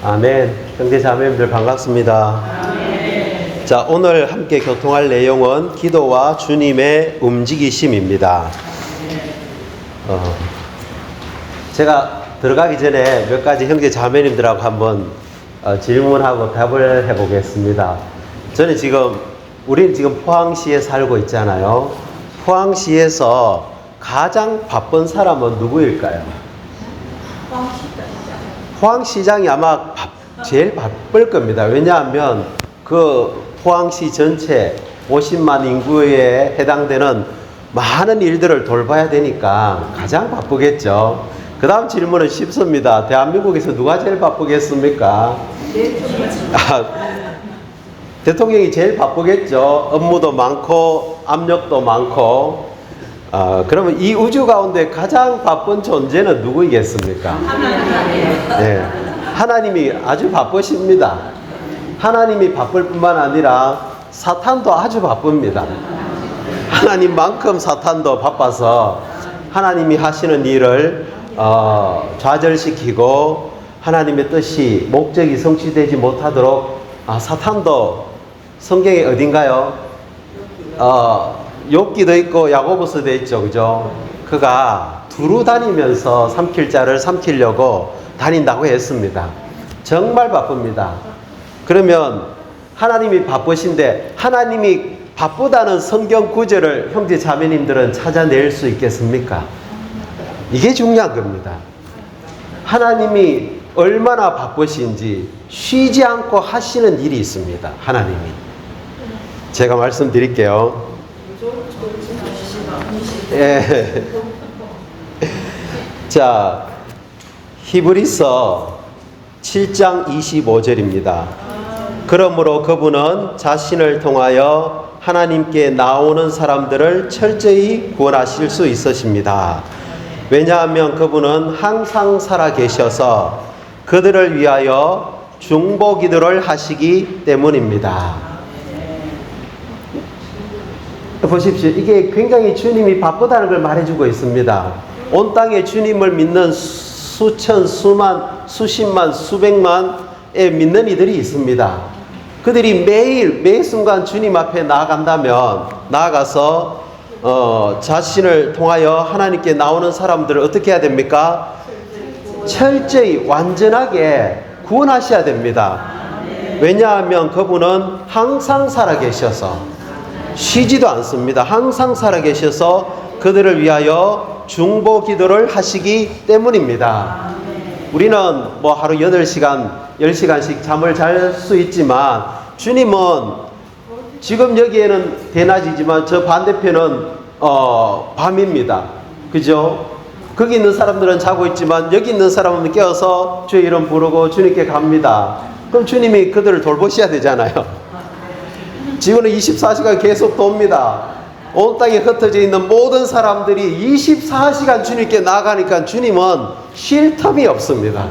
아멘. 형제 자매님들 반갑습니다. 아멘. 자, 오늘 함께 교통할 내용은 기도와 주님의 움직이심입니다. 제가 들어가기 전에 몇 가지 형제 자매님들하고 한번 질문하고 답을 해보겠습니다. 우리는 지금 포항시에 살고 있잖아요. 포항시에서 가장 바쁜 사람은 누구일까요? 포항시장이 아마 제일 바쁠 겁니다. 왜냐하면 그 포항시 전체 50만 인구에 해당되는 많은 일들을 돌봐야 되니까 가장 바쁘겠죠. 그 다음 질문은 쉽습니다. 대한민국에서 누가 제일 바쁘겠습니까? 대통령이 제일 바쁘겠죠. 업무도 많고 압력도 많고. 그러면 이 우주 가운데 가장 바쁜 존재는 누구이겠습니까? 네, 하나님이 아주 바쁘십니다. 하나님이 바쁠 뿐만 아니라 사탄도 아주 바쁩니다. 하나님만큼 사탄도 바빠서 하나님이 하시는 일을 좌절시키고 하나님의 뜻이 목적이 성취되지 못하도록 사탄도 성경에 어딘가요? 욥기도 있고 야고보서도 있죠, 그죠? 그가 두루 다니면서 삼킬 자를 삼키려고 다닌다고 했습니다. 정말 바쁩니다. 그러면 하나님이 바쁘신데 하나님이 바쁘다는 성경 구절을 형제 자매님들은 찾아낼 수 있겠습니까? 이게 중요한 겁니다. 하나님이 얼마나 바쁘신지 쉬지 않고 하시는 일이 있습니다. 하나님이. 제가 말씀드릴게요. 예. 자, 히브리서 7장 25절입니다. 그러므로 그분은 자신을 통하여 하나님께 나오는 사람들을 철저히 구원하실 수 있으십니다. 왜냐하면 그분은 항상 살아계셔서 그들을 위하여 중보기도를 하시기 때문입니다. 보십시오. 이게 굉장히 주님이 바쁘다는 걸 말해주고 있습니다. 온 땅에 주님을 믿는 수천, 수만, 수십만, 수백만의 믿는 이들이 있습니다. 그들이 매 순간 주님 앞에 나아가서 자신을 통하여 하나님께 나오는 사람들을 어떻게 해야 됩니까? 철저히 완전하게 구원하셔야 됩니다. 왜냐하면 그분은 항상 살아계셔서 쉬지도 않습니다. 항상 살아계셔서 그들을 위하여 중보 기도를 하시기 때문입니다. 우리는 뭐 하루 8시간, 10시간씩 잠을 잘 수 있지만 주님은 지금 여기에는 대낮이지만 저 반대편은 밤입니다. 그죠? 거기 있는 사람들은 자고 있지만 여기 있는 사람은 깨어서 주의 이름 부르고 주님께 갑니다. 그럼 주님이 그들을 돌보셔야 되잖아요. 지구는 24시간 계속 돕니다. 온 땅에 흩어져 있는 모든 사람들이 24시간 주님께 나가니까 주님은 쉴 틈이 없습니다.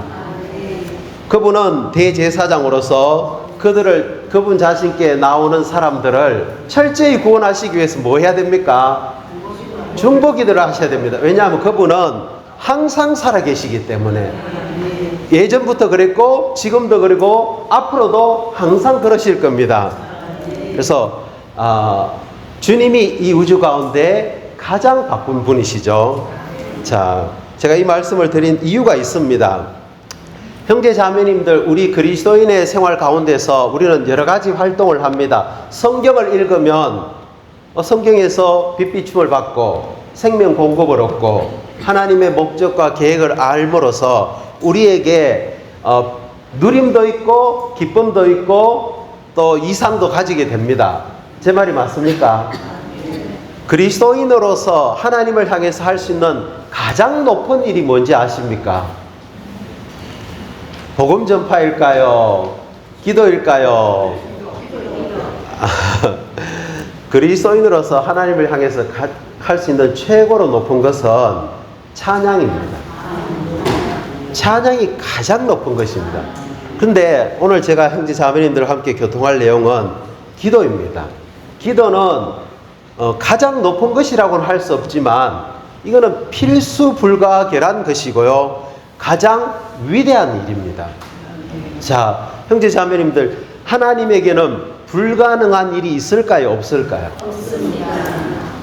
그분은 대제사장으로서 그분 자신께 나오는 사람들을 철저히 구원하시기 위해서 뭐 해야 됩니까? 중보기도를 하셔야 됩니다. 왜냐하면 그분은 항상 살아계시기 때문에 예전부터 그랬고 지금도 그리고 앞으로도 항상 그러실 겁니다. 그래서 주님이 이 우주 가운데 가장 바쁜 분이시죠. 자, 제가 이 말씀을 드린 이유가 있습니다. 형제 자매님들, 우리 그리스도인의 생활 가운데서 우리는 여러 가지 활동을 합니다. 성경을 읽으면 성경에서 빛비춤을 받고 생명 공급을 얻고 하나님의 목적과 계획을 알므로써 우리에게 누림도 있고 기쁨도 있고 또 이상도 가지게 됩니다. 제 말이 맞습니까? 그리스도인으로서 하나님을 향해서 할 수 있는 가장 높은 일이 뭔지 아십니까? 복음 전파일까요? 기도일까요? 그리스도인으로서 하나님을 향해서 할 수 있는 최고로 높은 것은 찬양입니다. 찬양이 가장 높은 것입니다. 근데 오늘 제가 형제 자매님들과 함께 교통할 내용은 기도입니다. 기도는 가장 높은 것이라고는 할 수 없지만 이거는 필수 불가결한 것이고요. 가장 위대한 일입니다. 자, 형제 자매님들, 하나님에게는 불가능한 일이 있을까요? 없을까요? 없습니다.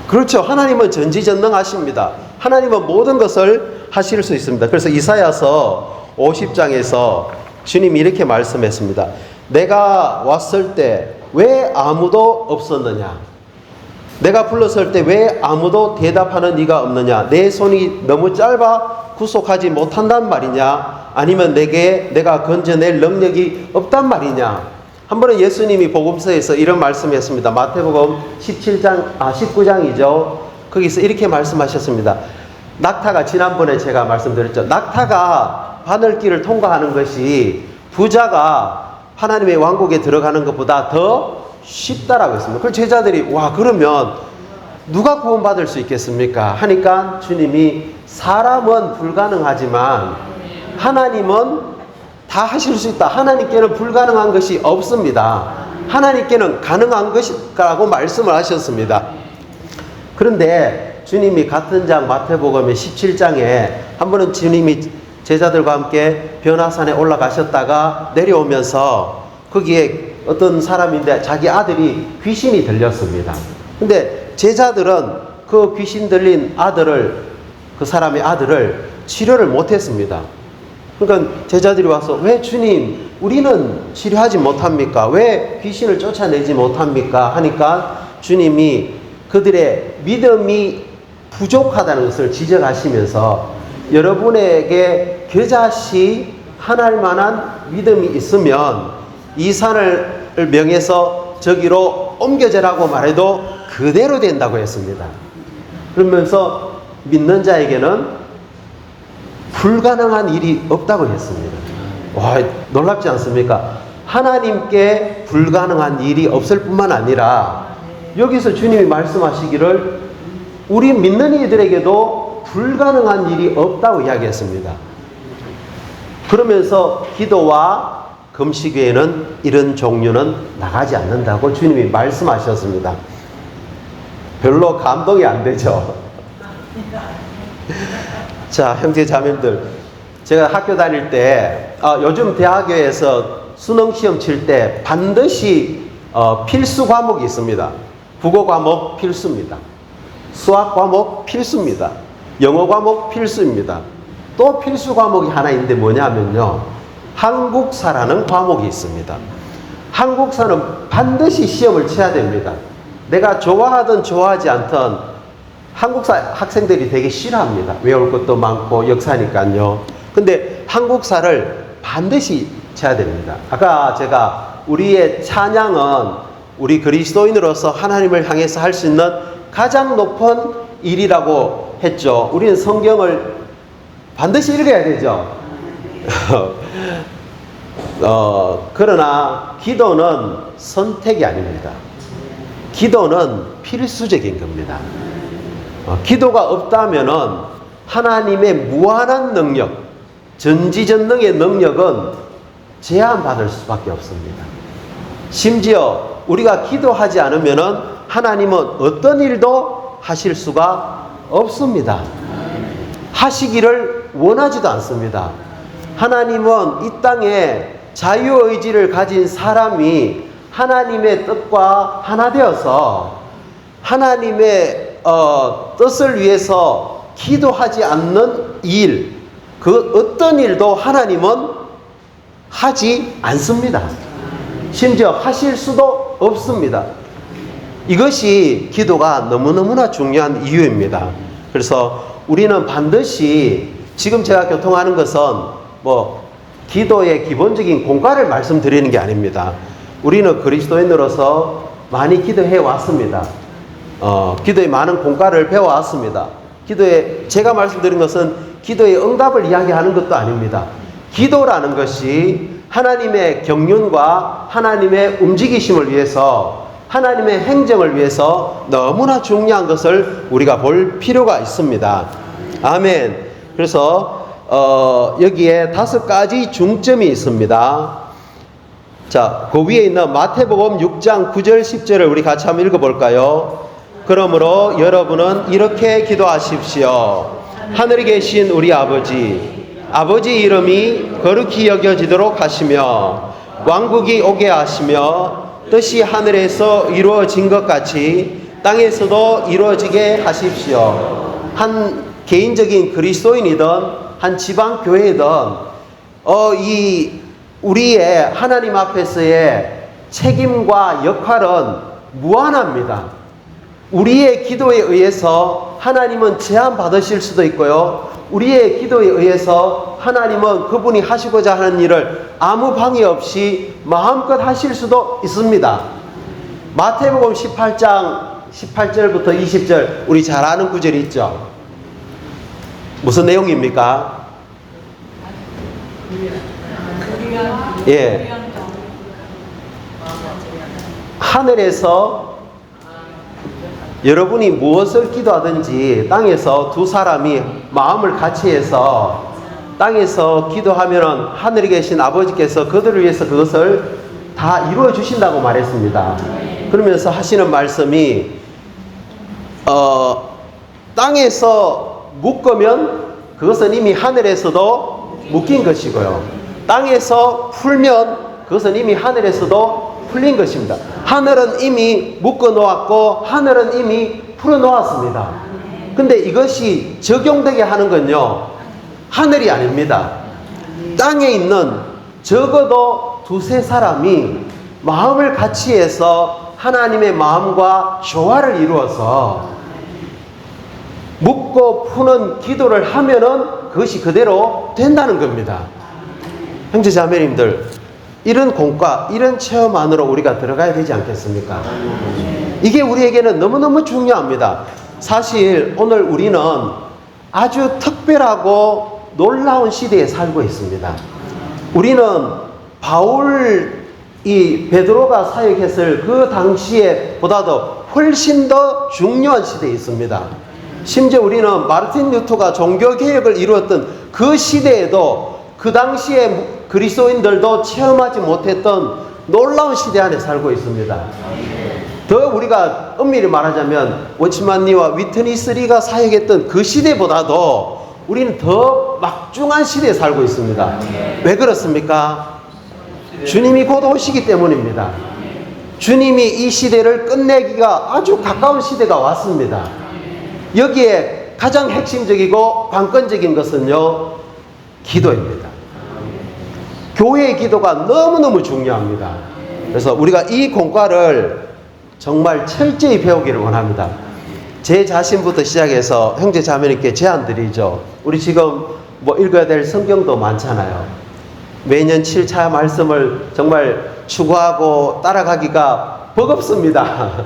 그렇죠. 하나님은 전지전능하십니다. 하나님은 모든 것을 하실 수 있습니다. 그래서 이사야서 50장에서 주님이 이렇게 말씀했습니다. 내가 왔을 때 왜 아무도 없었느냐? 내가 불렀을 때 왜 아무도 대답하는 이가 없느냐? 내 손이 너무 짧아 구속하지 못한단 말이냐? 아니면 내가 건져낼 능력이 없단 말이냐? 한 번은 예수님이 복음서에서 이런 말씀했습니다. 마태복음 19장이죠. 거기서 이렇게 말씀하셨습니다. 낙타가, 지난번에 제가 말씀드렸죠. 낙타가 바늘길을 통과하는 것이 부자가 하나님의 왕국에 들어가는 것보다 더 쉽다라고 했습니다. 그 제자들이 와, 그러면 누가 구원받을 수 있겠습니까? 하니까 주님이 사람은 불가능하지만 하나님은 다 하실 수 있다. 하나님께는 불가능한 것이 없습니다. 하나님께는 가능한 것이라고 말씀을 하셨습니다. 그런데 주님이 같은 장 마태복음의 17장에 한 번은 주님이 제자들과 함께 변화산에 올라가셨다가 내려오면서 거기에 어떤 사람인데 자기 아들이 귀신이 들렸습니다. 근데 제자들은 그 귀신 들린 그 사람의 아들을 치료를 못했습니다. 그러니까 제자들이 와서 왜 주님, 우리는 치료하지 못합니까? 왜 귀신을 쫓아내지 못합니까? 하니까 주님이 그들의 믿음이 부족하다는 것을 지적하시면서 여러분에게 겨자씨 하나일 만한 믿음이 있으면 이 산을 명해서 저기로 옮겨져라고 말해도 그대로 된다고 했습니다. 그러면서 믿는 자에게는 불가능한 일이 없다고 했습니다. 와, 놀랍지 않습니까? 하나님께 불가능한 일이 없을 뿐만 아니라 여기서 주님이 말씀하시기를 우리 믿는 이들에게도 불가능한 일이 없다고 이야기했습니다. 그러면서 기도와 금식 외에는 이런 종류는 나가지 않는다고 주님이 말씀하셨습니다. 별로 감동이 안 되죠. 자, 형제 자매들, 제가 학교 다닐 때 요즘 대학교에서 수능시험 칠 때 반드시 필수 과목이 있습니다. 국어 과목 필수입니다. 수학 과목 필수입니다. 영어 과목 필수입니다. 또 필수 과목이 하나 있는데 뭐냐면요, 한국사라는 과목이 있습니다. 한국사는 반드시 시험을 쳐야 됩니다. 내가 좋아하든 좋아하지 않든 한국사 학생들이 되게 싫어합니다. 외울 것도 많고 역사니까요. 근데 한국사를 반드시 쳐야 됩니다. 아까 제가 우리의 찬양은 우리 그리스도인으로서 하나님을 향해서 할 수 있는 가장 높은 일이라고 했죠. 우리는 성경을 반드시 읽어야 되죠. 그러나 기도는 선택이 아닙니다. 기도는 필수적인 겁니다. 기도가 없다면은 하나님의 무한한 능력, 전지전능의 능력은 제한받을 수밖에 없습니다. 심지어 우리가 기도하지 않으면은 하나님은 어떤 일도 하실 수가 없습니다. 하시기를 원하지도 않습니다. 하나님은 이 땅에 자유의지를 가진 사람이 하나님의 뜻과 하나 되어서 하나님의 뜻을 위해서 기도하지 않는 일, 그 어떤 일도 하나님은 하지 않습니다. 심지어 하실 수도 없습니다. 이것이 기도가 너무너무나 중요한 이유입니다. 그래서 우리는 반드시, 지금 제가 교통하는 것은 기도의 기본적인 공과를 말씀드리는 게 아닙니다. 우리는 그리스도인으로서 많이 기도해 왔습니다. 기도의 많은 공과를 배워왔습니다. 제가 말씀드린 것은 기도의 응답을 이야기하는 것도 아닙니다. 기도라는 것이 하나님의 경륜과 하나님의 움직이심을 위해서, 하나님의 행정을 위해서 너무나 중요한 것을 우리가 볼 필요가 있습니다. 아멘. 그래서 여기에 5가지 중점이 있습니다. 자, 그 위에 있는 마태복음 6장 9절 10절을 우리 같이 한번 읽어볼까요? 그러므로 여러분은 이렇게 기도하십시오. 하늘에 계신 우리 아버지, 아버지 이름이 거룩히 여겨지도록 하시며 왕국이 오게 하시며 뜻이 하늘에서 이루어진 것 같이 땅에서도 이루어지게 하십시오. 한 개인적인 그리스도인이든 한 지방 교회든 우리의 하나님 앞에서의 책임과 역할은 무한합니다. 우리의 기도에 의해서 하나님은 제한 받으실 수도 있고요. 우리의 기도에 의해서 하나님은 그분이 하시고자 하는 일을 아무 방해 없이 마음껏 하실 수도 있습니다. 마태복음 18장 18절부터 20절 우리 잘 아는 구절이 있죠. 무슨 내용입니까? 예. 하늘에서 여러분이 무엇을 기도하든지 땅에서 두 사람이 마음을 같이 해서 땅에서 기도하면 하늘에 계신 아버지께서 그들을 위해서 그것을 다 이루어 주신다고 말했습니다. 그러면서 하시는 말씀이 땅에서 묶으면 그것은 이미 하늘에서도 묶인 것이고요. 땅에서 풀면 그것은 이미 하늘에서도 풀린 것입니다. 하늘은 이미 묶어 놓았고 하늘은 이미 풀어 놓았습니다. 근데 이것이 적용되게 하는 건요, 하늘이 아닙니다. 땅에 있는 적어도 두세 사람이 마음을 같이 해서 하나님의 마음과 조화를 이루어서 묻고 푸는 기도를 하면은 그것이 그대로 된다는 겁니다. 형제 자매님들, 이런 공과 이런 체험 안으로 우리가 들어가야 되지 않겠습니까? 이게 우리에게는 너무너무 중요합니다. 사실 오늘 우리는 아주 특별하고 놀라운 시대에 살고 있습니다. 우리는 베드로가 사역했을 그 당시에 보다도 훨씬 더 중요한 시대에 있습니다. 심지어 우리는 마르틴 루터가 종교개혁을 이루었던 그 시대에도 그 당시에 그리스도인들도 체험하지 못했던 놀라운 시대 안에 살고 있습니다. 더 우리가 엄밀히 말하자면 워치만리와 위트니스리가 사역했던 그 시대보다도 우리는 더 막중한 시대에 살고 있습니다. 왜 그렇습니까? 주님이 곧 오시기 때문입니다. 주님이 이 시대를 끝내기가 아주 가까운 시대가 왔습니다. 여기에 가장 핵심적이고 관건적인 것은요, 기도입니다. 교회의 기도가 너무너무 중요합니다. 그래서 우리가 이 공과를 정말 철저히 배우기를 원합니다. 제 자신부터 시작해서 형제 자매님께 제안 드리죠. 우리 지금 읽어야 될 성경도 많잖아요. 매년 7차 말씀을 정말 추구하고 따라가기가 버겁습니다.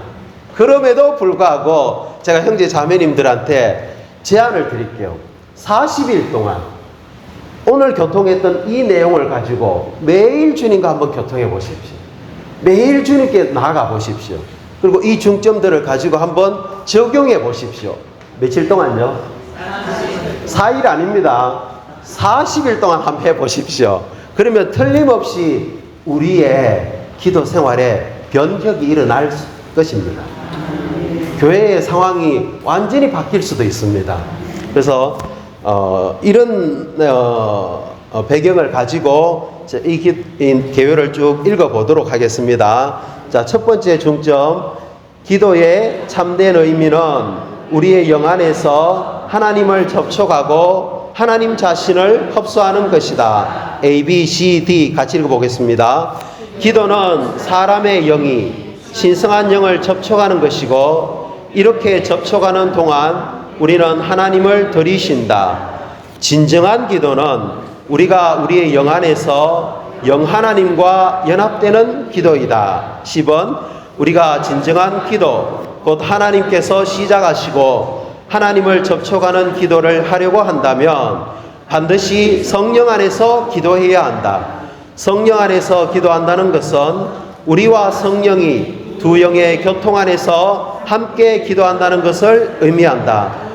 그럼에도 불구하고 제가 형제 자매님들한테 제안을 드릴게요. 40일 동안 오늘 교통했던 이 내용을 가지고 매일 주님과 한번 교통해 보십시오. 매일 주님께 나아가 보십시오. 그리고 이 중점들을 가지고 한번 적용해 보십시오. 며칠 동안요? 4일 아닙니다. 40일 동안 한번 해 보십시오. 그러면 틀림없이 우리의 기도 생활에 변혁이 일어날 것입니다. 교회의 상황이 완전히 바뀔 수도 있습니다. 그래서 이런 배경을 가지고 이 계율을 쭉 읽어보도록 하겠습니다. 자, 첫 번째 중점, 기도의 참된 의미는 우리의 영 안에서 하나님을 접촉하고 하나님 자신을 흡수하는 것이다. A, B, C, D 같이 읽어보겠습니다. 기도는 사람의 영이 신성한 영을 접촉하는 것이고, 이렇게 접촉하는 동안 우리는 하나님을 들이신다. 진정한 기도는 우리가 우리의 영 안에서 영 하나님과 연합되는 기도이다. 10번, 우리가 진정한 기도, 곧 하나님께서 시작하시고 하나님을 접촉하는 기도를 하려고 한다면 반드시 성령 안에서 기도해야 한다. 성령 안에서 기도한다는 것은 우리와 성령이 두 영의 교통 안에서 함께 기도한다는 것을 의미한다.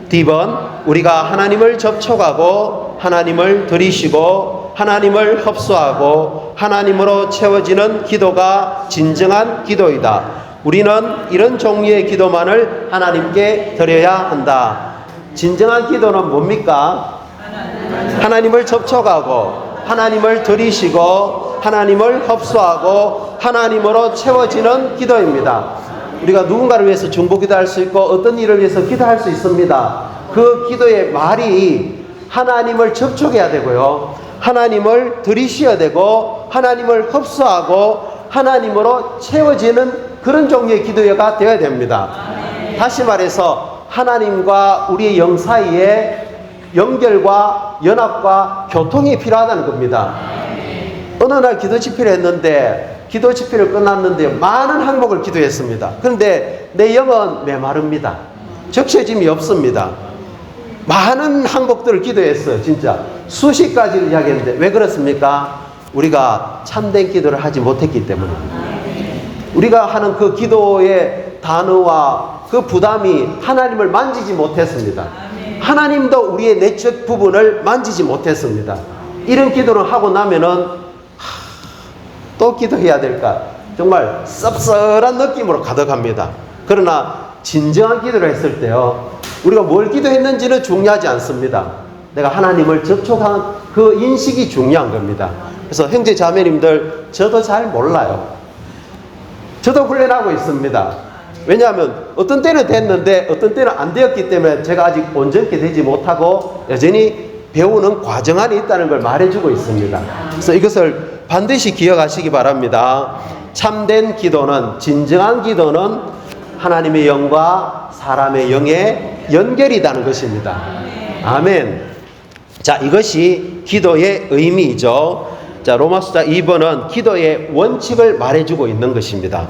D번, 우리가 하나님을 접촉하고 하나님을 들이쉬고 하나님을 흡수하고 하나님으로 채워지는 기도가 진정한 기도이다. 우리는 이런 종류의 기도만을 하나님께 드려야 한다. 진정한 기도는 뭡니까? 하나님을 접촉하고 하나님을 들이쉬고 하나님을 흡수하고 하나님으로 채워지는 기도입니다. 우리가 누군가를 위해서 중보기도할 수 있고 어떤 일을 위해서 기도할 수 있습니다. 그 기도의 말이 하나님을 접촉해야 되고요, 하나님을 들이쉬어야 되고 하나님을 흡수하고 하나님으로 채워지는 그런 종류의 기도가 되어야 됩니다. 다시 말해서 하나님과 우리의 영 사이에 연결과 연합과 교통이 필요하다는 겁니다. 어느 날 기도 집회를 했는데 기도 집회를 끝났는데 많은 항목을 기도했습니다. 그런데 내 영은 메마릅니다. 적셔짐이 없습니다. 많은 항목들을 기도했어요. 진짜 수십 가지를 이야기했는데 왜 그렇습니까? 우리가 참된 기도를 하지 못했기 때문입니다. 우리가 하는 그 기도의 단어와 그 부담이 하나님을 만지지 못했습니다. 하나님도 우리의 내적 부분을 만지지 못했습니다. 이런 기도를 하고 나면은 또 기도해야 될까? 정말 씁쓸한 느낌으로 가득합니다. 그러나 진정한 기도를 했을 때요, 우리가 뭘 기도했는지는 중요하지 않습니다. 내가 하나님을 접촉한 그 인식이 중요한 겁니다. 그래서 형제 자매님들, 저도 잘 몰라요. 저도 훈련하고 있습니다. 왜냐하면 어떤 때는 됐는데 어떤 때는 안 되었기 때문에 제가 아직 온전히 되지 못하고 여전히 배우는 과정 안에 있다는 걸 말해주고 있습니다. 그래서 이것을 반드시 기억하시기 바랍니다. 참된 기도는, 진정한 기도는 하나님의 영과 사람의 영의 연결이라는 것입니다. 아멘. 자, 이것이 기도의 의미이죠. 자, 로마서 2번은 기도의 원칙을 말해주고 있는 것입니다.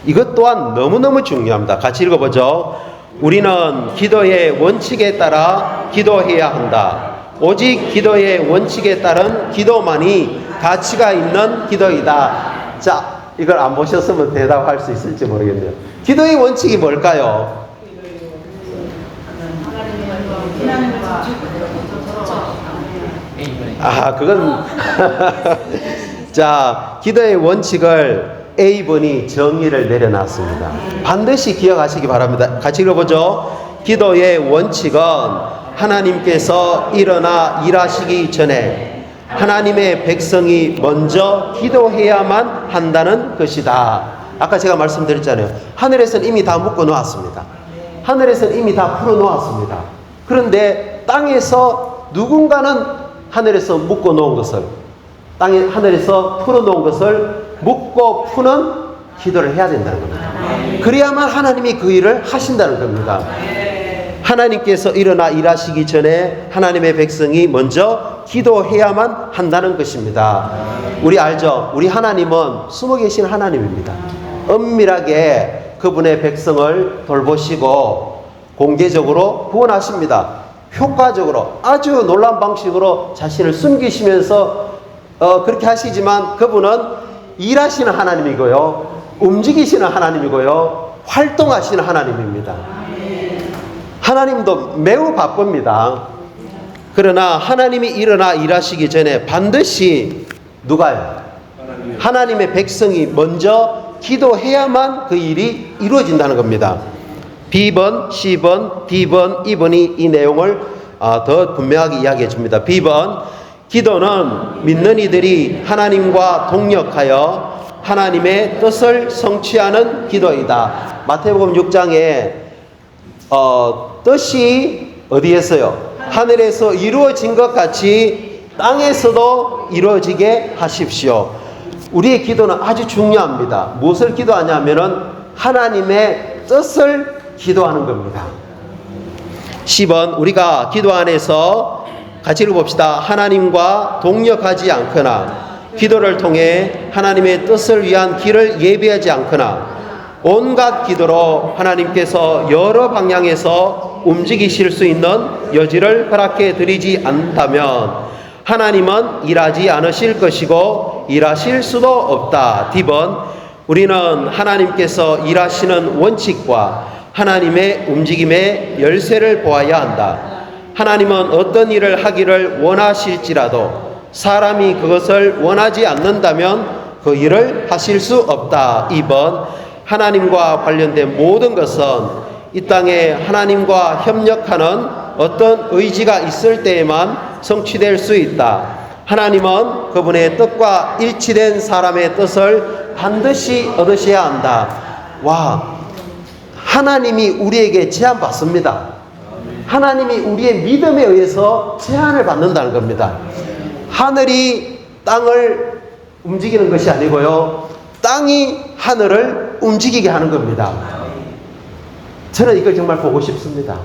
이것 또한 너무너무 중요합니다. 같이 읽어보죠. 우리는 기도의 원칙에 따라 기도해야 한다. 오직 기도의 원칙에 따른 기도만이 가치가 있는 기도이다. 자, 이걸 안 보셨으면 대답할 수 있을지 모르겠네요. 기도의 원칙이 뭘까요? 그건 자, 기도의 원칙을 A번이 정의를 내려놨습니다. 반드시 기억하시기 바랍니다. 같이 읽어보죠. 기도의 원칙은 하나님께서 일어나 일하시기 전에 하나님의 백성이 먼저 기도해야만 한다는 것이다. 아까 제가 말씀드렸잖아요. 하늘에서는 이미 다 묶어 놓았습니다. 하늘에서는 이미 다 풀어 놓았습니다. 그런데 땅에서 누군가는 하늘에서 묶어 놓은 것을, 하늘에서 풀어 놓은 것을 묶고 푸는 기도를 해야 된다는 겁니다. 그래야만 하나님이 그 일을 하신다는 겁니다. 하나님께서 일어나 일하시기 전에 하나님의 백성이 먼저 기도해야만 한다는 것입니다. 우리 알죠? 우리 하나님은 숨어 계신 하나님입니다. 은밀하게 그분의 백성을 돌보시고 공개적으로 구원하십니다. 효과적으로 아주 놀라운 방식으로 자신을 숨기시면서 그렇게 하시지만 그분은 일하시는 하나님이고요, 움직이시는 하나님이고요, 활동하시는 하나님입니다. 하나님도 매우 바쁩니다. 그러나 하나님이 일어나 일하시기 전에 반드시 누가요? 하나님의 백성이 먼저 기도해야만 그 일이 이루어진다는 겁니다. B번, C번, D번, E번이 이 내용을 더 분명하게 이야기해 줍니다. B번, 기도는 믿는 이들이 하나님과 동력하여 하나님의 뜻을 성취하는 기도이다. 마태복음 6장에 뜻이 어디에서요? 하늘에서 이루어진 것 같이 땅에서도 이루어지게 하십시오. 우리의 기도는 아주 중요합니다. 무엇을 기도하냐면은 하나님의 뜻을 기도하는 겁니다. 10번, 우리가 기도 안에서 같이 읽어봅시다. 하나님과 동력하지 않거나 기도를 통해 하나님의 뜻을 위한 길을 예비하지 않거나 온갖 기도로 하나님께서 여러 방향에서 움직이실 수 있는 여지를 허락해 드리지 않다면 하나님은 일하지 않으실 것이고 일하실 수도 없다. D번, 우리는 하나님께서 일하시는 원칙과 하나님의 움직임의 열쇠를 보아야 한다. 하나님은 어떤 일을 하기를 원하실지라도 사람이 그것을 원하지 않는다면 그 일을 하실 수 없다. 2번, 하나님과 관련된 모든 것은 이 땅에 하나님과 협력하는 어떤 의지가 있을 때에만 성취될 수 있다. 하나님은 그분의 뜻과 일치된 사람의 뜻을 반드시 얻으셔야 한다. 와, 하나님이 우리에게 제한받습니다. 하나님이 우리의 믿음에 의해서 제한을 받는다는 겁니다. 하늘이 땅을 움직이는 것이 아니고요, 땅이 하늘을 움직이게 하는 겁니다. 저는 이걸 정말 보고 싶습니다.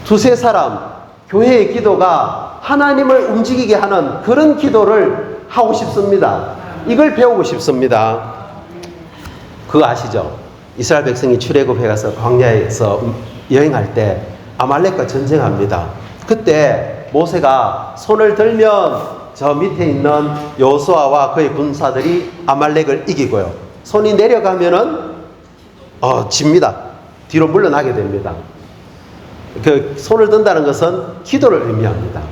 두세 사람, 교회의 기도가 하나님을 움직이게 하는 그런 기도를 하고 싶습니다. 이걸 배우고 싶습니다. 그거 아시죠? 이스라엘 백성이 출애굽해 가서 광야에서 여행할 때 아말렉과 전쟁합니다. 그때 모세가 손을 들면 저 밑에 있는 여호수아와 그의 군사들이 아말렉을 이기고요, 손이 내려가면은 집니다. 뒤로 물러나게 됩니다. 그 손을 든다는 것은 기도를 의미합니다.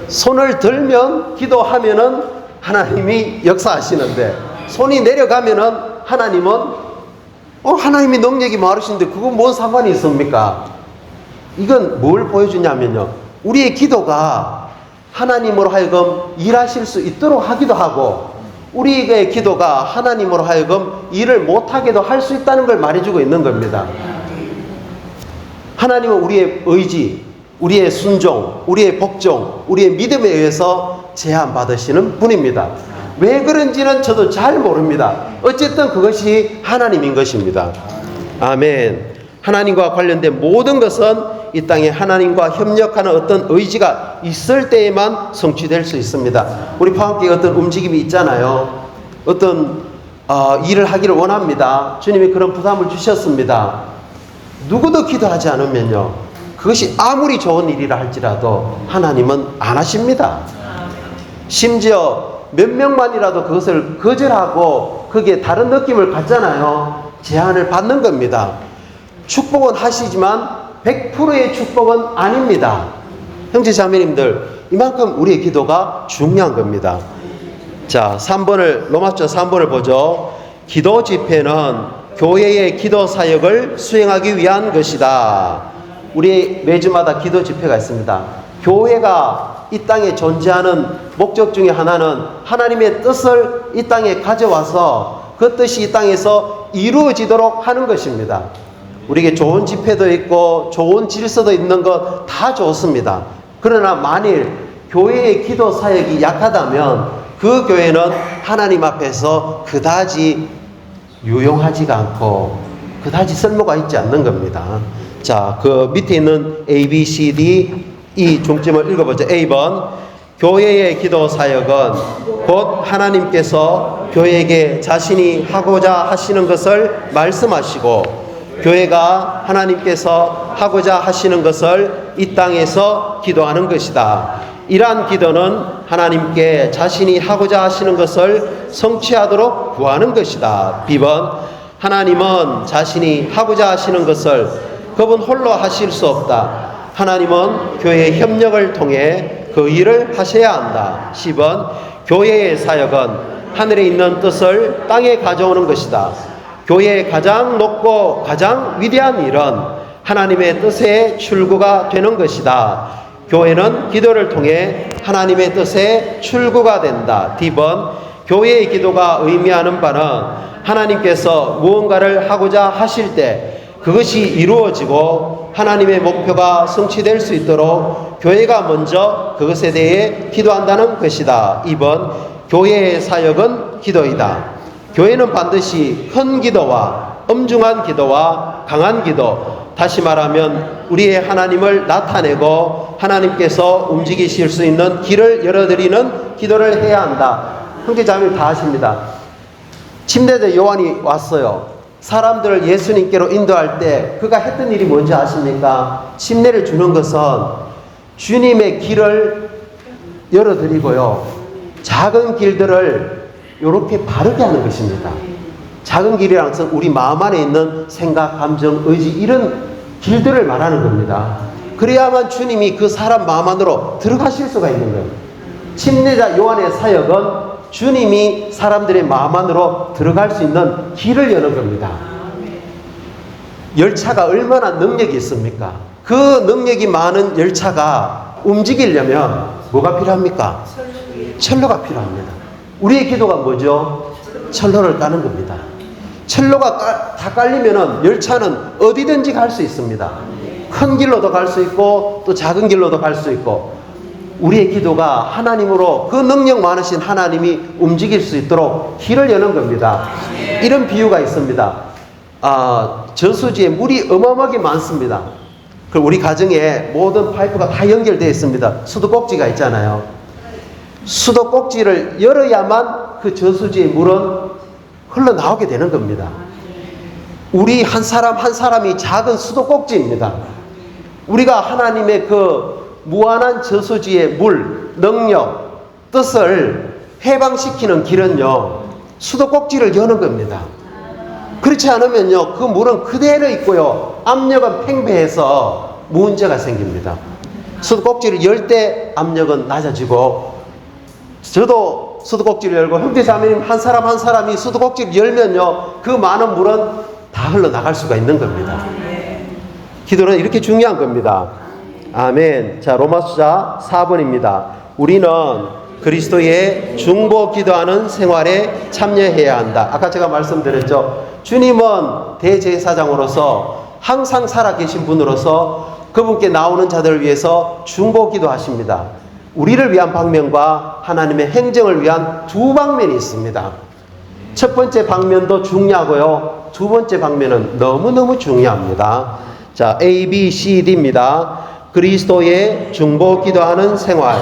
손을 들면 기도하면은 하나님이 역사하시는데, 손이 내려가면은 하나님은 하나님이 능력이 많으신데 그건 뭔 상관이 있습니까? 이건 뭘 보여주냐면요, 우리의 기도가 하나님으로 하여금 일하실 수 있도록 하기도 하고, 우리의 기도가 하나님으로 하여금 일을 못하게도 할 수 있다는 걸 말해주고 있는 겁니다. 하나님은 우리의 의지, 우리의 순종, 우리의 복종, 우리의 믿음에 의해서 제한받으시는 분입니다. 왜 그런지는 저도 잘 모릅니다. 어쨌든 그것이 하나님인 것입니다. 아멘. 하나님과 관련된 모든 것은 이 땅에 하나님과 협력하는 어떤 의지가 있을 때에만 성취될 수 있습니다. 우리 파업교회 어떤 움직임이 있잖아요. 어떤 일을 하기를 원합니다. 주님이 그런 부담을 주셨습니다. 누구도 기도하지 않으면요, 그것이 아무리 좋은 일이라 할지라도 하나님은 안 하십니다. 심지어 몇 명만이라도 그것을 거절하고 거기에 다른 느낌을 갖잖아요. 제한을 받는 겁니다. 축복은 하시지만 100%의 축복은 아닙니다. 형제 자매님들, 이만큼 우리의 기도가 중요한 겁니다. 자, 3번을, 로마서 3번을 보죠. 기도 집회는 교회의 기도 사역을 수행하기 위한 것이다. 우리 매주마다 기도 집회가 있습니다. 교회가 이 땅에 존재하는 목적 중에 하나는 하나님의 뜻을 이 땅에 가져와서 그 뜻이 이 땅에서 이루어지도록 하는 것입니다. 우리에게 좋은 집회도 있고 좋은 질서도 있는 것 다 좋습니다. 그러나 만일 교회의 기도 사역이 약하다면 그 교회는 하나님 앞에서 그다지 유용하지가 않고 그다지 쓸모가 있지 않는 겁니다. 자, 그 밑에 있는 A, B, C, D, 이 중점을 읽어보죠. A번, 교회의 기도 사역은 곧 하나님께서 교회에게 자신이 하고자 하시는 것을 말씀하시고 교회가 하나님께서 하고자 하시는 것을 이 땅에서 기도하는 것이다. 이러한 기도는 하나님께 자신이 하고자 하시는 것을 성취하도록 구하는 것이다. B번, 하나님은 자신이 하고자 하시는 것을 그분 홀로 하실 수 없다. 하나님은 교회의 협력을 통해 그 일을 하셔야 한다. 10번, 교회의 사역은 하늘에 있는 뜻을 땅에 가져오는 것이다. 교회의 가장 높고 가장 위대한 일은 하나님의 뜻의 출구가 되는 것이다. 교회는 기도를 통해 하나님의 뜻의 출구가 된다. D번, 교회의 기도가 의미하는 바는 하나님께서 무언가를 하고자 하실 때 그것이 이루어지고 하나님의 목표가 성취될 수 있도록 교회가 먼저 그것에 대해 기도한다는 것이다. 2번, 교회의 사역은 기도이다. 교회는 반드시 큰 기도와 엄중한 기도와 강한 기도, 다시 말하면 우리의 하나님을 나타내고 하나님께서 움직이실 수 있는 길을 열어드리는 기도를 해야 한다. 형제자매들 다 아십니다. 침례자 요한이 왔어요. 사람들을 예수님께로 인도할 때 그가 했던 일이 뭔지 아십니까? 침례를 주는 것은 주님의 길을 열어드리고요, 작은 길들을 이렇게 바르게 하는 것입니다. 작은 길이라는 것은 우리 마음 안에 있는 생각, 감정, 의지, 이런 길들을 말하는 겁니다. 그래야만 주님이 그 사람 마음 안으로 들어가실 수가 있는 거예요. 침례자 요한의 사역은 주님이 사람들의 마음 안으로 들어갈 수 있는 길을 여는 겁니다. 열차가 얼마나 능력이 있습니까? 그 능력이 많은 열차가 움직이려면 뭐가 필요합니까? 철로가 필요합니다. 우리의 기도가 뭐죠? 철로를 까는 겁니다. 철로가 다 깔리면은 열차는 어디든지 갈 수 있습니다. 큰 길로도 갈 수 있고 또 작은 길로도 갈 수 있고, 우리의 기도가 하나님으로, 그 능력 많으신 하나님이 움직일 수 있도록 길을 여는 겁니다. 이런 비유가 있습니다. 저수지에 물이 어마어마하게 많습니다. 그리고 우리 가정에 모든 파이프가 다 연결되어 있습니다. 수도꼭지가 있잖아요. 수도꼭지를 열어야만 그 저수지의 물은 흘러나오게 되는 겁니다. 우리 한 사람 한 사람이 작은 수도꼭지입니다. 우리가 하나님의 그 무한한 저수지의 물, 능력, 뜻을 해방시키는 길은요, 수도꼭지를 여는 겁니다. 그렇지 않으면요, 그 물은 그대로 있고요, 압력은 팽배해서 문제가 생깁니다. 수도꼭지를 열 때 압력은 낮아지고, 저도 수도꼭지를 열고 형제자매님 한 사람 한 사람이 수도꼭지를 열면요, 그 많은 물은 다 흘러나갈 수가 있는 겁니다. 기도는 이렇게 중요한 겁니다. 아멘. 자, 로마서 4번입니다. 우리는 그리스도의 중보 기도하는 생활에 참여해야 한다. 아까 제가 말씀드렸죠. 주님은 대제사장으로서 항상 살아계신 분으로서 그분께 나오는 자들을 위해서 중보 기도하십니다. 우리를 위한 방면과 하나님의 행정을 위한 두 방면이 있습니다. 첫 번째 방면도 중요하고요, 두 번째 방면은 너무너무 중요합니다. 자, A, B, C, D입니다. 그리스도의 중보 기도하는 생활,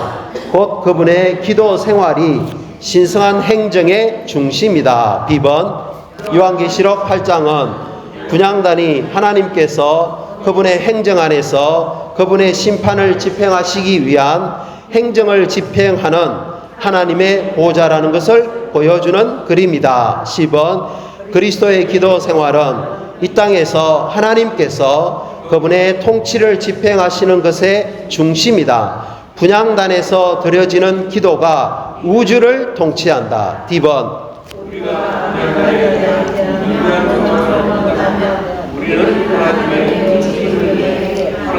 곧 그분의 기도 생활이 신성한 행정의 중심이다. B번, 요한계시록 8장은 분향단이 하나님께서 그분의 행정 안에서 그분의 심판을 집행하시기 위한 행정을 집행하는 하나님의 보좌라는 것을 보여주는 그림이다. 10번, 그리스도의 기도 생활은 이 땅에서 하나님께서 그분의 통치를 집행하시는 것의 중심이다. 분향단에서 드려지는 기도가 우주를 통치한다. D번,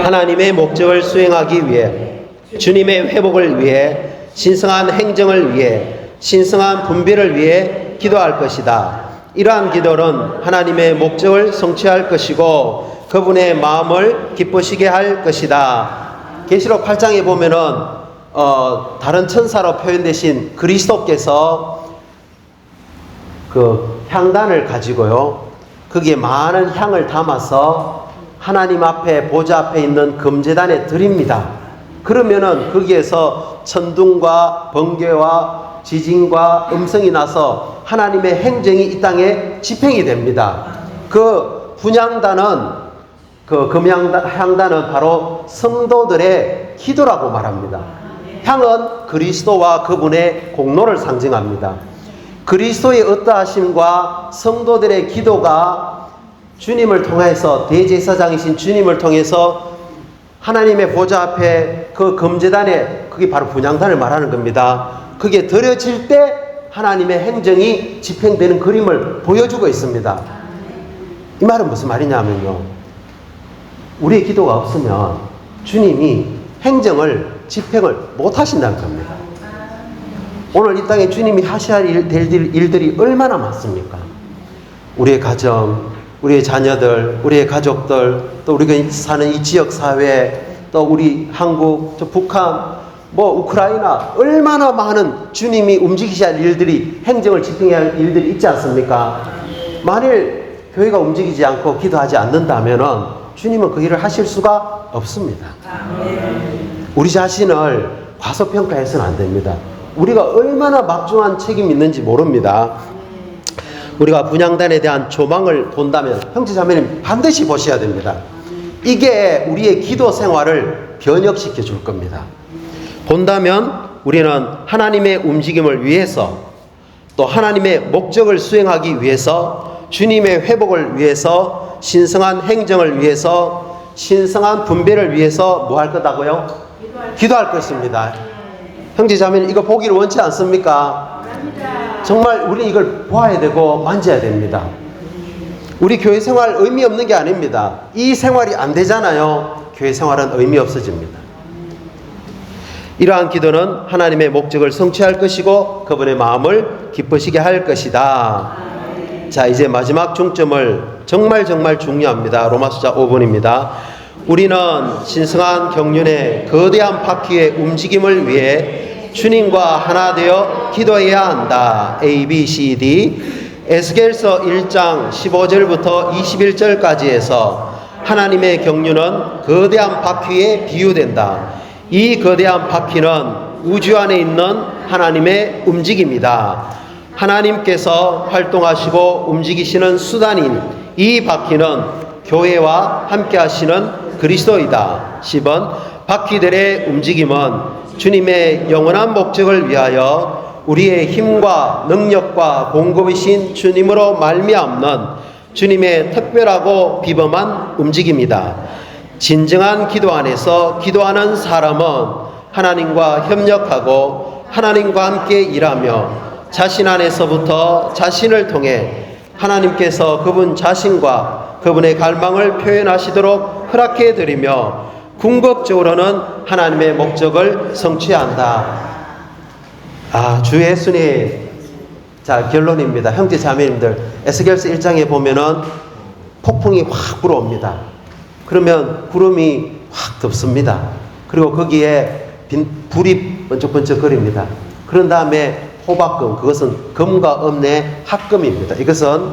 하나님의 목적을 수행하기 위해, 주님의 회복을 위해, 신성한 행정을 위해, 신성한 분별을 위해 기도할 것이다. 이러한 기도는 하나님의 목적을 성취할 것이고 그분의 마음을 기쁘시게 할 것이다. 계시록 8장에 보면은 다른 천사로 표현되신 그리스도께서 그 향단을 가지고요, 거기에 많은 향을 담아서 하나님 앞에, 보좌 앞에 있는 금제단에 드립니다. 그러면은 거기에서 천둥과 번개와 지진과 음성이 나서 하나님의 행정이 이 땅에 집행이 됩니다. 그 분향단은, 그 금향단은 바로 성도들의 기도라고 말합니다. 향은 그리스도와 그분의 공로를 상징합니다. 그리스도의 어떠하심과 성도들의 기도가 주님을 통해서, 대제사장이신 주님을 통해서 하나님의 보좌 앞에 그 금제단에, 그게 바로 분향단을 말하는 겁니다. 그게 드려질 때 하나님의 행정이 집행되는 그림을 보여주고 있습니다. 이 말은 무슨 말이냐면요, 우리의 기도가 없으면 주님이 행정을, 집행을 못 하신다는 겁니다. 오늘 이 땅에 주님이 하셔야 될 일들이 얼마나 많습니까? 우리의 가정, 우리의 자녀들, 우리의 가족들, 또 우리가 사는 이 지역사회, 또 우리 한국, 또 북한, 우크라이나, 얼마나 많은 주님이 움직이셔야 할 일들이, 행정을 집행해야 할 일들이 있지 않습니까? 만일 교회가 움직이지 않고 기도하지 않는다면은 주님은 그 일을 하실 수가 없습니다. 우리 자신을 과소평가해서는 안 됩니다. 우리가 얼마나 막중한 책임이 있는지 모릅니다. 우리가 분향단에 대한 조망을 본다면 형제자매님 반드시 보셔야 됩니다. 이게 우리의 기도 생활을 변혁시켜 줄 겁니다. 본다면 우리는 하나님의 움직임을 위해서, 또 하나님의 목적을 수행하기 위해서, 주님의 회복을 위해서, 신성한 행정을 위해서, 신성한 분별을 위해서 뭐 할 거다고요? 기도할 것입니다. 형제자매는 이거 보기를 원치 않습니까? 정말 우리 이걸 보아야 되고 만져야 됩니다. 우리 교회 생활 의미 없는 게 아닙니다. 이 생활이 안 되잖아요. 교회 생활은 의미 없어집니다. 이러한 기도는 하나님의 목적을 성취할 것이고 그분의 마음을 기쁘시게 할 것이다. 자, 이제 마지막 중점을 정말 중요합니다. 로마서 5번입니다. 우리는 신성한 경륜의 거대한 바퀴의 움직임을 위해 주님과 하나 되어 기도해야 한다. A, B, C, D. 에스겔서 1장 15절부터 21절까지 해서 하나님의 경륜은 거대한 바퀴에 비유된다. 이 거대한 바퀴는 우주 안에 있는 하나님의 움직임이다. 하나님께서 활동하시고 움직이시는 수단인 이 바퀴는 교회와 함께 하시는 그리스도이다. 10번 바퀴들의 움직임은 주님의 영원한 목적을 위하여 우리의 힘과 능력과 공급이신 주님으로 말미암는 주님의 특별하고 비범한 움직임이다. 진정한 기도 안에서 기도하는 사람은 하나님과 협력하고 하나님과 함께 일하며 자신 안에서부터 자신을 통해 하나님께서 그분 자신과 그분의 갈망을 표현하시도록 허락해 드리며 궁극적으로는 하나님의 목적을 성취한다. 주 예수님, 자, 결론입니다. 형제 자매님들, 에스겔서 1장에 보면은 폭풍이 확 불어옵니다. 그러면 구름이 확 덮습니다. 그리고 거기에 불이 번쩍번쩍거립니다. 그런 다음에 호박금, 그것은 금과 은의 합금입니다. 이것은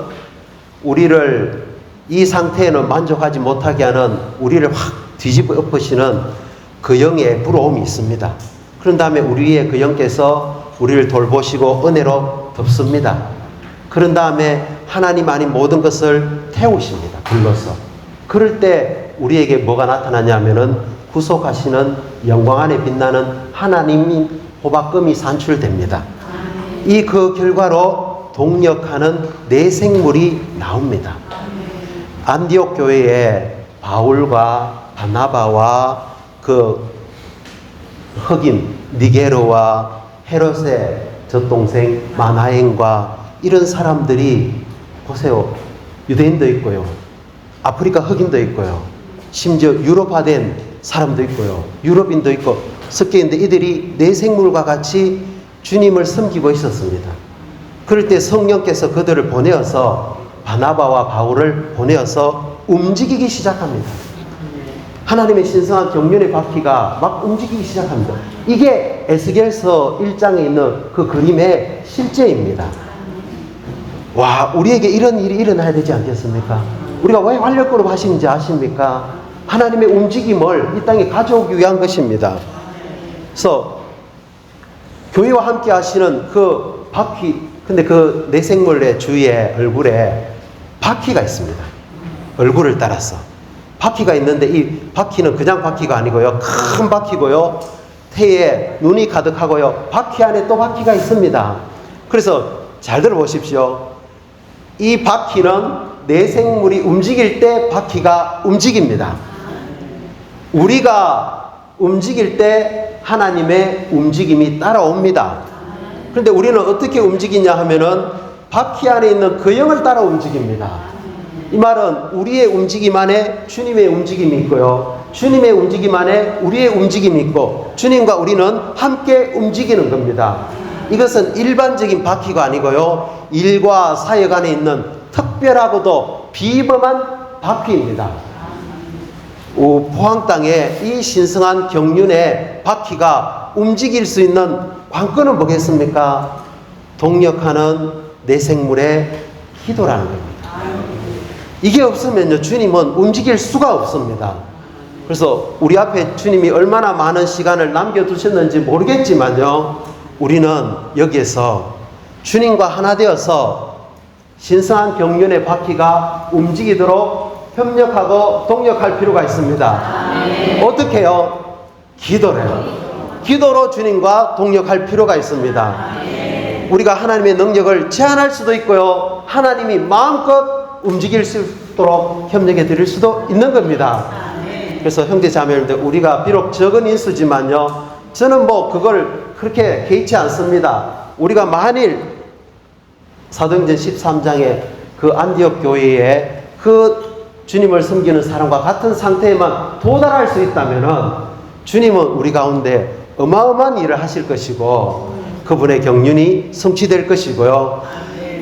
우리를 이 상태에는 만족하지 못하게 하는, 우리를 확 뒤집어 엎으시는 그 영의 불어옴이 있습니다. 그런 다음에 우리의 그 영께서 우리를 돌보시고 은혜로 덮습니다. 그런 다음에 하나님 아닌 모든 것을 태우십니다. 불러서. 그럴 때 우리에게 뭐가 나타나냐면은 구속하시는 영광 안에 빛나는 하나님이 호박금이 산출됩니다. 이 그 결과로 동력하는 내 생물이 나옵니다. 안디옥 교회에 바울과 바나바와 그 흑인 니게르와 헤롯의 젖동생 마나엔과 이런 사람들이 보세요. 유대인도 있고요. 아프리카 흑인도 있고요. 심지어 유럽화된 사람도 있고요. 유럽인도 있고 섞여 있는데 이들이 내 생물과 같이 주님을 섬기고 있었습니다. 그럴 때 성령께서 그들을 보내어서 바나바와 바울을 보내어서 움직이기 시작합니다. 하나님의 신성한 경륜의 바퀴가 막 움직이기 시작합니다. 이게 에스겔서 1장에 있는 그 그림의 실제입니다. 와, 우리에게 이런 일이 일어나야 되지 않겠습니까? 우리가 왜 활력그룹 하시는지 아십니까? 하나님의 움직임을 이 땅에 가져오기 위한 것입니다. 그래서 교회와 함께 하시는 그 바퀴, 근데 그 내생물의 주위에 얼굴에 바퀴가 있습니다. 얼굴을 따라서 바퀴가 있는데 이 바퀴는 그냥 바퀴가 아니고요. 큰 바퀴고요. 태에 눈이 가득하고요. 바퀴 안에 또 바퀴가 있습니다. 그래서 잘 들어보십시오. 이 바퀴는 내생물이 움직일 때 바퀴가 움직입니다. 우리가 움직일 때 하나님의 움직임이 따라옵니다. 그런데 우리는 어떻게 움직이냐 하면은 바퀴 안에 있는 그 영을 따라 움직입니다. 이 말은 우리의 움직임 안에 주님의 움직임이 있고요. 주님의 움직임 안에 우리의 움직임이 있고 주님과 우리는 함께 움직이는 겁니다. 이것은 일반적인 바퀴가 아니고요. 일과 사역 안에 있는 특별하고도 비범한 바퀴입니다. 포항 땅에 이 신성한 경륜의 바퀴가 움직일 수 있는 관건은 뭐겠습니까? 동력하는 내 생물의 기도라는 겁니다. 이게 없으면요, 주님은 움직일 수가 없습니다. 그래서 우리 앞에 주님이 얼마나 많은 시간을 남겨두셨는지 모르겠지만요, 우리는 여기에서 주님과 하나 되어서 신성한 경륜의 바퀴가 움직이도록 협력하고 동력할 필요가 있습니다. 어떻게 해요? 기도래요. 기도로 주님과 동력할 필요가 있습니다. 우리가 하나님의 능력을 제한할 수도 있고요, 하나님이 마음껏 움직일 수 있도록 협력해 드릴 수도 있는 겁니다. 그래서 형제 자매님들, 우리가 비록 적은 인수지만요, 저는 그걸 그렇게 개의치 않습니다. 우리가 만일 사도행전 13장에 그 안디옥 교회에 그 주님을 섬기는 사람과 같은 상태에만 도달할 수 있다면은 주님은 우리 가운데 어마어마한 일을 하실 것이고 그분의 경륜이 성취될 것이고요.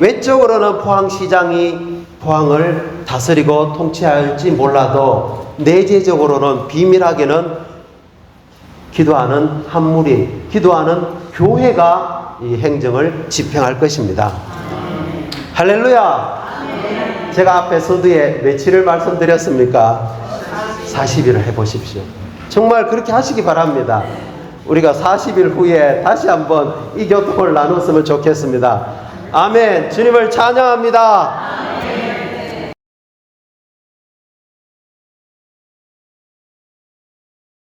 외적으로는 포항시장이 포항을 다스리고 통치할지 몰라도 내재적으로는 비밀하게는 기도하는 한 무리, 기도하는 교회가 이 행정을 집행할 것입니다. 할렐루야! 제가 앞에 서두에 며칠을 말씀드렸습니까? 40일을 해보십시오. 정말 그렇게 하시기 바랍니다. 우리가 40일 후에 다시 한번 이 교통을 나눴으면 좋겠습니다. 아멘. 주님을 찬양합니다.